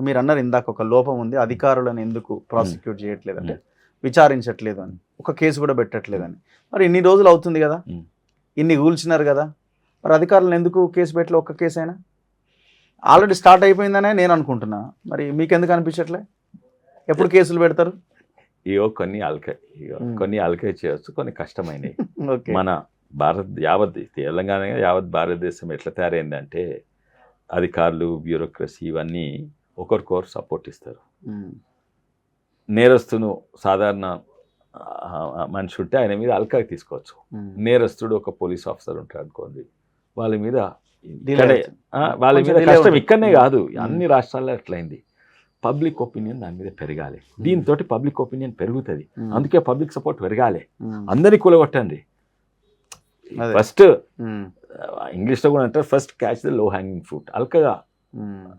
మీరు అన్నారు ఇందాక ఒక లోపం ఉంది, అధికారులను ఎందుకు ప్రాసిక్యూట్ చేయట్లేదు అంటే విచారించట్లేదు అని, ఒక కేసు కూడా పెట్టట్లేదని. మరి ఇన్ని రోజులు అవుతుంది కదా, ఇన్ని కూల్చినారు కదా, మరి అధికారులను ఎందుకు కేసు పెట్టలే? ఒక్క కేసు అయినా ఆల్రెడీ స్టార్ట్ అయిపోయిందనే నేను అనుకుంటున్నా. మరి మీకెందుకు అనిపించట్లే? ఎప్పుడు కేసులు పెడతారు? కొన్ని అలకై చేయవచ్చు, కొన్ని కష్టమైనవి. మన యావత్ తెలంగాణ యావత్ భారతదేశం ఎట్లా తయారైందంటే అధికారులు, బ్యూరోక్రసీ ఇవన్నీ ఒకరికొకరు సపోర్ట్ ఇస్తారు. నేరస్తును సాధారణ మనిషి ఉంటే ఆయన మీద అల్కాకి తీసుకోవచ్చు. నేరస్తుడు ఒక పోలీస్ ఆఫీసర్ ఉంటాడు అనుకోండి, వాళ్ళ మీద కష్టం. ఇక్కడనే కాదు, అన్ని రాష్ట్రాల్లో అట్లయింది. పబ్లిక్ ఒపీనియన్ దాని మీద పెరగాలి. దీంతో పబ్లిక్ ఒపీనియన్ పెరుగుతుంది. అందుకే పబ్లిక్ సపోర్ట్ పెరగాలి. అందరినీ కూలగొట్టండి. ఫస్ట్ ఇంగ్లీష్లో కూడా అంటారు, first catch the low hanging fruit. అల్కగా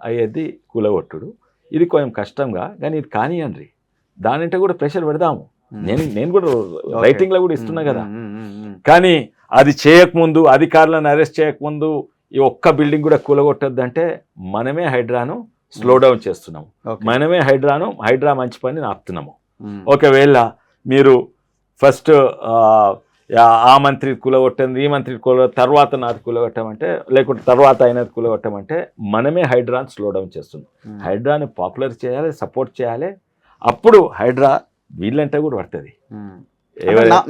అయ్యేది కూలగొట్టుడు. ఇది కొంచెం కష్టంగా, కానీ ఇది కానివ్వండి. దానింటే కూడా ప్రెషర్ పెడదాము. నేను కూడా రైటింగ్లో కూడా ఇస్తున్నా కదా. కానీ అది చేయకముందు, అధికారులను అరెస్ట్ చేయకముందు ఈ ఒక్క బిల్డింగ్ కూడా కూలగొట్టద్దంటే మనమే హైడ్రాను స్లో డౌన్ చేస్తున్నాము. మనమే హైడ్రా మంచి పని ఆపుతున్నాము. ఒకవేళ మీరు ఫస్ట్ ఆ మంత్రి కూలగొట్టండి, ఈ మంత్రి తర్వాత నాది కూలగొట్టమంటే, లేకుంటే తర్వాత అయినది కూలగొట్టమంటే మనమే హైడ్రాని స్లో డౌన్ చేస్తున్నాం. హైడ్రాని పాపులర్ చేయాలి, సపోర్ట్ చేయాలి. అప్పుడు హైడ్రా వీళ్ళంటే కూడా పడుతుంది.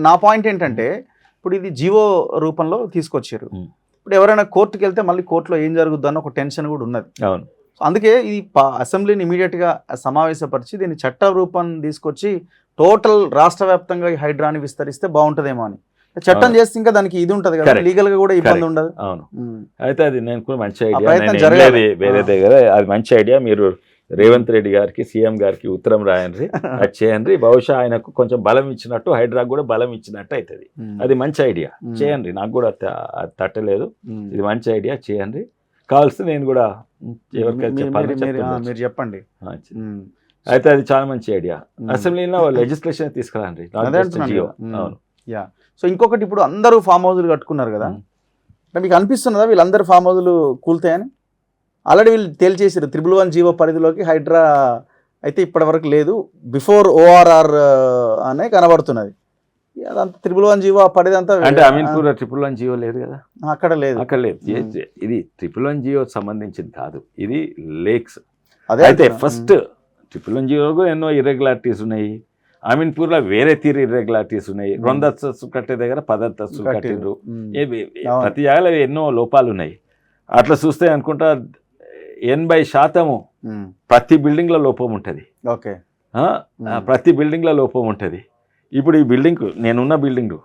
నా పాయింట్ ఏంటంటే, ఇప్పుడు ఇది జీవో రూపంలో తీసుకొచ్చారు. ఇప్పుడు ఎవరైనా కోర్టుకి వెళ్తే మళ్ళీ కోర్టులో ఏం జరుగుద్దు అన్న ఒక టెన్షన్ కూడా ఉన్నది. అవును. అందుకే ఈ అసెంబ్లీని ఇమీడియట్గా సమావేశపరిచి దీన్ని చట్ట రూపం తీసుకొచ్చి టోటల్ రాష్ట్ర వ్యాప్తంగా ఈ హైడ్రాని విస్తరిస్తే బాగుంటుందేమో అని. చట్టం చేస్తే ఇంకా దానికి ఇది ఉంటుంది కదా, లీగల్ గా కూడా ఇబ్బంది ఉండదు. అవును. అయితే అది నేను కూడా మంచి ఐడియా, వేరే దగ్గర అది మంచి ఐడియా. మీరు రేవంత్ రెడ్డి గారికి, సీఎం గారికి ఉత్తరం రాయండి, అది చేయండి. బహుశా ఆయనకు కొంచెం బలం ఇచ్చినట్టు, హైడ్రాకు కూడా బలం ఇచ్చినట్టు అవుతుంది. అది మంచి ఐడియా, చేయండి. నాకు కూడా అది తట్టలేదు. ఇది మంచి ఐడియా, చేయండి. కావాల్సి నేను కూడా ఎవరికైనా మీరు చెప్పండి. అయితే అది చాలా మంచి ఐడియా. అసెంబ్లీలో లెజిస్లేషన్ తీసుకురండి. సో ఇంకొకటి, ఇప్పుడు అందరూ ఫామ్ హౌస్లు కట్టుకున్నారు కదా, మీకు అనిపిస్తున్నదా వీళ్ళందరూ ఫామ్ హౌస్లు కూలుతాయని? ఆల్రెడీ వీళ్ళు తేల్చేసారు 111 జీవో పరిధిలోకి హైడ్రా అయితే ఇప్పటివరకు లేదు, బిఫోర్ ORR అనే కనబడుతున్నది. అదంతా 111 జీవో పరిధి అంతా అంటే అమీన్పూర్ 111 జీవో లేదు కదా, అక్కడ లేదు. ఇది 111 జీవో సంబంధించింది కాదు, ఇది లేక్స్. అయితే ఫస్ట్ 111 జీవోకు ఎన్నో ఇర్రెగ్యులారిటీస్ ఉన్నాయి. అమీన్పూర్లో వేరే తీరు ఇర్రెగ్యులారిటీస్ ఉన్నాయి. 2 అంతస్తులు కట్టే దగ్గర 10 అంతస్తులు కట్టిండ్రు. ప్రతి జాగాలో ఎన్నో లోపాలు ఉన్నాయి. అట్లా చూస్తే అనుకుంటా 80% ప్రతి బిల్డింగ్లో లోపం ఉంటుంది. ప్రతి బిల్డింగ్లో లోపం ఉంటుంది. ఇప్పుడు ఈ బిల్డింగ్, నేనున్న బిల్డింగ్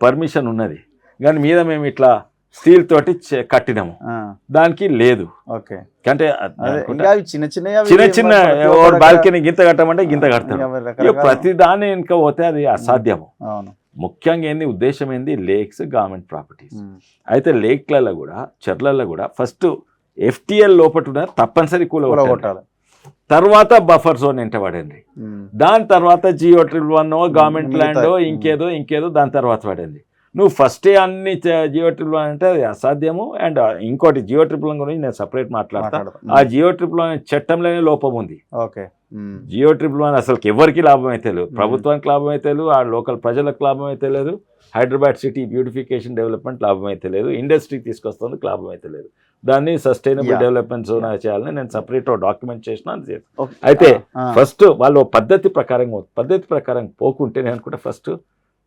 పర్మిషన్ ఉన్నది, కానీ మీద మేము ఇట్లా స్టీల్ తోటి కట్టినాము, దానికి లేదు. అంటే చిన్న చిన్న బాల్కనీ గింత కట్టమంటే గింత కడతాం. ప్రతి దాన్ని ఇంకా పోతే అది అసాధ్యము. ముఖ్యంగా ఏంది ఉద్దేశం ఏంది, లేక్స్ గవర్నమెంట్ ప్రాపర్టీస్. అయితే లేక్లలో కూడా, చెర్లలో కూడా ఫస్ట్ FTL లోపల తప్పనిసరి కూలగొట్టాలి. తర్వాత బఫర్ జోన్ ఎంట పడండి. దాని తర్వాత GO1 గవర్నమెంట్ ల్యాండ్ ఇంకేదో దాని తర్వాత పడండి. నువ్వు ఫస్టే అన్ని GO1 అంటే అది అసాధ్యము. అండ్ ఇంకోటి GO1 గురించి నేను సపరేట్ మాట్లాడతాను. ఆ GO1 చట్టంలోనే లోపం ఉంది. GO1 అసలు ఎవరికి లాభం అయితే లేదు, ప్రభుత్వానికి లాభం అయితే లేదు, ఆ లోకల్ ప్రజలకు లాభం అయితే లేదు, హైదరాబాద్ సిటీ బ్యూటిఫికేషన్ డెవలప్మెంట్ లాభం అయితే లేదు, ఇండస్ట్రీ తీసుకొస్తుంది లాభం అయితే లేదు. దాన్ని సస్టైనబుల్ డెవలప్మెంట్ జోన్ చేయాలని నేను సపరేట్ డాక్యుమెంట్ చేసిన. అయితే ఫస్ట్ వాళ్ళు పద్ధతి ప్రకారం పోకుంటే నేను అనుకుంటే ఫస్ట్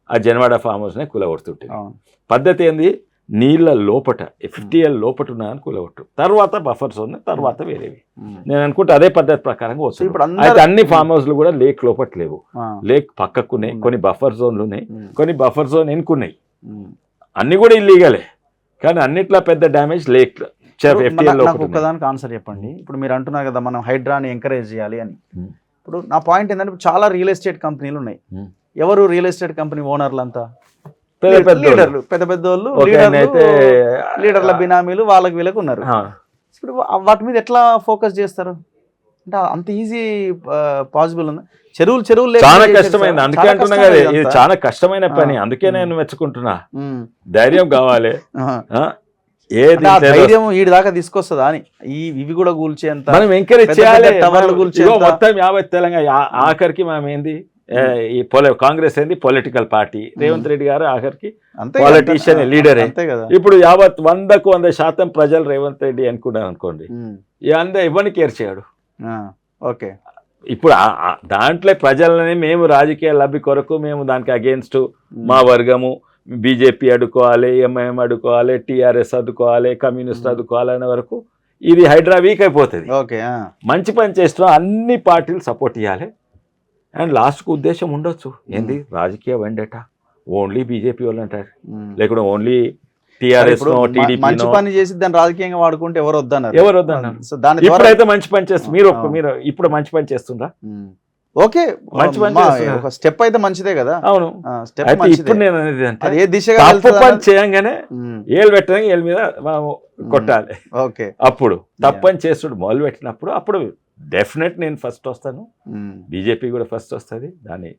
ఆ జన్వాడ ఫామ్ హౌస్నే కూలగొడుతుంటే, పద్ధతి ఏంది, నీళ్ళ లోపట FTL లోపట ఉన్నాయని కూలగొట్టు, తర్వాత బఫర్ జోన్, తర్వాత వేరేవి. నేను అనుకుంటే అదే పద్ధతి ప్రకారంగా వస్తుంది. అయితే అన్ని ఫామ్ హౌస్లు కూడా లేక్ లోపట లేవు, లేక్ పక్కకున్నాయి, కొన్ని బఫర్ జోన్లు ఉన్నాయి, కొన్ని బఫర్ జోన్ ఎన్నుకున్నాయి. అన్ని కూడా ఇల్లీగలే, కానీ అన్నిట్లో పెద్ద డ్యామేజ్ లేక్. ఒక్కదానికి ఆన్సర్ చెప్పండి. ఇప్పుడు మీరు అంటున్నారు కదా మనం హైడ్రాని ఎంకరేజ్ చేయాలి అని. ఇప్పుడు నా పాయింట్ ఏంటంటే, చాలా రియల్ ఎస్టేట్ కంపెనీలు ఉన్నాయి. ఎవరు రియల్ ఎస్టేట్ కంపెనీ ఓనర్లు అంతా లీడర్లు, పెద్ద వాళ్ళు, లీడర్ల బినామీలు, వాళ్ళకి వీళ్ళకి ఉన్నారు. ఇప్పుడు వాటి మీద ఎట్లా ఫోకస్ చేస్తారు అంటే అంత ఈజీ పాసిబుల్ ఉంది? చెరువులు చాలా కష్టమైంది. అందుకే అంటున్నా కదా, ఇది చాలా కష్టమైన పని. అందుకే నేను మెచ్చుకుంటున్నా. ధైర్యం కావాలి. ఏది అంటే ఆ ధైర్యం వీడి దాకా తీసుకొస్తుందా అని ఇవి కూడా కూల్చేంత మనం ఎంకరేజ్ పెద్ద చేయాలి. పెద్ద టవర్లు మనం కూల్చేంత- ఇదిగో మొత్తం యావత్ తెలంగాణ ఆఖరికి మనం ఏంది ఈ కాంగ్రెస్ ఏంది పొలిటికల్ పార్టీ, రేవంత్ రెడ్డి గారు ఆఖరికి అంతే politician, లీడరే. అంతే కదా. ఇప్పుడు యావత్ 100% ప్రజలు రేవంత్ రెడ్డి అనుకున్నారు అనుకోండి, ఎవరిని కేర్ చేయడు. ఓకే, ఇప్పుడు దాంట్లో ప్రజలని మేము రాజకీయ లబ్ధి కొరకు మేము దానికి అగేన్స్ట్ మా వర్గము బీజేపీ అడ్డుకోవాలి, ఎంఐఎం అడ్డుకోవాలి, టీఆర్ఎస్ అడ్డుకోవాలి, కమ్యూనిస్ట్ అడ్డుకోవాలి అనే వరకు ఇది హైడ్రా వీక్ అయిపోతుంది. ఓకే, మంచి పని చేస్తున్నాం అన్ని పార్టీలు సపోర్ట్ ఇవ్వాలి. అండ్ లాస్ట్కు ఉద్దేశం ఉండొచ్చు ఏంది రాజకీయ వెండేటా ఓన్లీ బీజేపీ వాళ్ళు అంటారు, లేకుంటే ఓన్లీ టీఆర్ఎస్ మంచి పని చేసి దాన్ని రాజకీయంగా వాడుకుంటే ఎవరు వద్దన్నారు. ఎవరు వద్దన్నారు. సో దాని ద్వారా ఇప్పుడైతే మంచి పని చేస్తారు. మీరు ఇప్పుడు మంచి పని చేస్తుండ్రా? ఓకే, మంచి పని చేస్తున్నారు. ఒక స్టెప్ అయితే మంచిదే కదా. అవును. స్టెప్ అయితే ఇప్పుడు నేను అనేది అంటే అది ఏ దిశగా తప్పు వెళ్తుందన్న- పని చేయంగానే ఏళ్ళు పెట్టడానికి ఏళ్ళ మీద మనం కొట్టాలి. ఓకే, అప్పుడు తప్పని చేస్తుడు మొదలు పెట్టినప్పుడు అప్పుడు డెఫినెట్ నేను ఫస్ట్ వస్తాను, బీజేపీ కూడా ఫస్ట్ వస్తుంది. దాన్ని